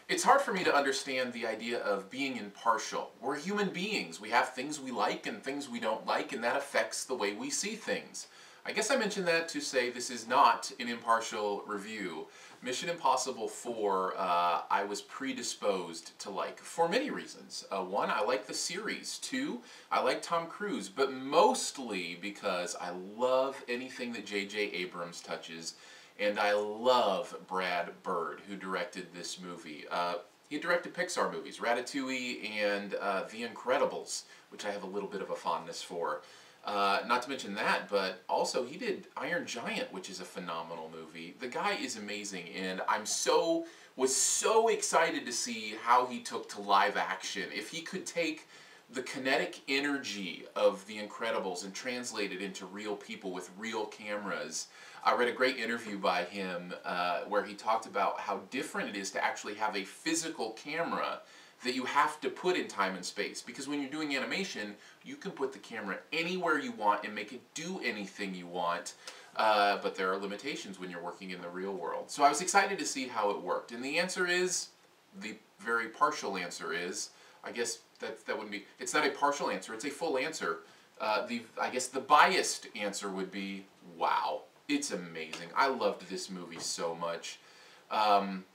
It's hard for me to understand the idea of being impartial. We're human beings. We have things we like and things we don't like, and that affects the way we see things. I guess I mentioned that to say this is not an impartial review. Mission Impossible 4, I was predisposed to like for many reasons. One, I like the series. Two, I like Tom Cruise, but mostly because I love anything that J.J. Abrams touches. And I love Brad Bird, who directed this movie. He directed Pixar movies, Ratatouille and The Incredibles, which I have a little bit of a fondness for. Not to mention that, but also he did Iron Giant, which is a phenomenal movie. The guy is amazing, and was so excited to see how he took to live action. If he could take the kinetic energy of The Incredibles and translate it into real people with real cameras. I read a great interview by him where he talked about how different it is to actually have a physical camera that you have to put in time and space. Because when you're doing animation, you can put the camera anywhere you want and make it do anything you want. But there are limitations when you're working in the real world. So I was excited to see how it worked. And the answer is, the very partial answer is, I guess that wouldn't be, it's not a partial answer, it's a full answer. I guess the biased answer would be, wow, it's amazing. I loved this movie so much.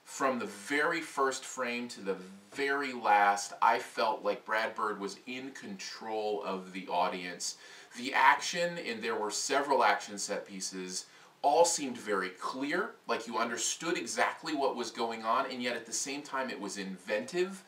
From the very first frame to the very last, I felt like Brad Bird was in control of the audience. The action, and there were several action set pieces, all seemed very clear, like you understood exactly what was going on, and yet at the same time it was inventive.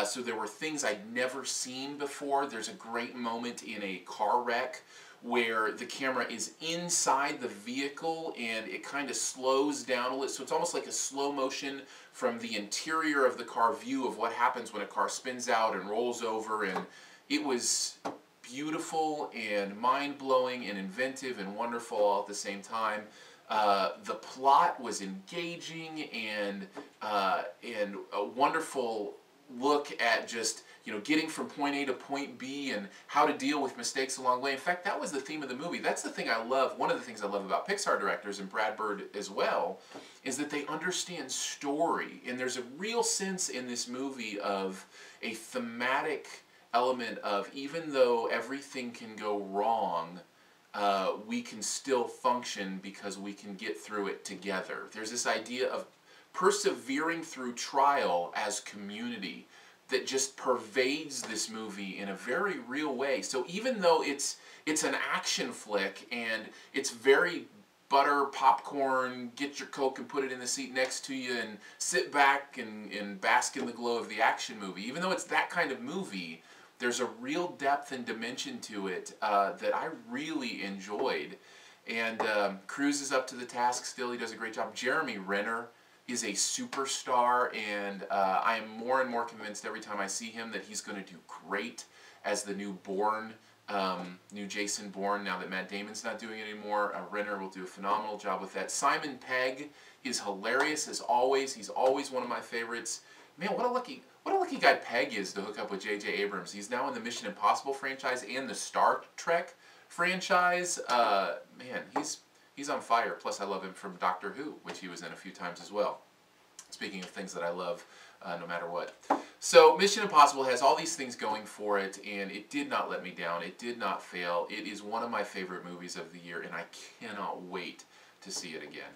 So there were things I'd never seen before. There's a great moment in a car wreck where the camera is inside the vehicle and it kind of slows down a little. So it's almost like a slow motion from the interior of the car view of what happens when a car spins out and rolls over. And it was beautiful and mind-blowing and inventive and wonderful all at the same time. The plot was engaging and a wonderful look at just, getting from point A to point B and how to deal with mistakes along the way. In fact, that was the theme of the movie. That's the thing I love. One of the things I love about Pixar directors, and Brad Bird as well, is that they understand story. And there's a real sense in this movie of a thematic element of, even though everything can go wrong, we can still function because we can get through it together. There's this idea of persevering through trial as community that just pervades this movie in a very real way. So even though it's an action flick and it's very butter, popcorn, get your Coke and put it in the seat next to you and sit back and bask in the glow of the action movie, even though it's that kind of movie, there's a real depth and dimension to it that I really enjoyed. And Cruise is up to the task still. He does a great job. Jeremy Renner is a superstar, and I am more and more convinced every time I see him that he's going to do great as the new Bourne, new Jason Bourne, now that Matt Damon's not doing it anymore. Renner will do a phenomenal job with that. Simon Pegg is hilarious as always. He's always one of my favorites. Man, what a lucky guy Pegg is to hook up with J.J. Abrams. He's now in the Mission Impossible franchise and the Star Trek franchise. Man, he's on fire. Plus, I love him from Doctor Who, which he was in a few times as well. Speaking of things that I love, no matter what. So, Mission Impossible has all these things going for it, and it did not let me down. It did not fail. It is one of my favorite movies of the year, and I cannot wait to see it again.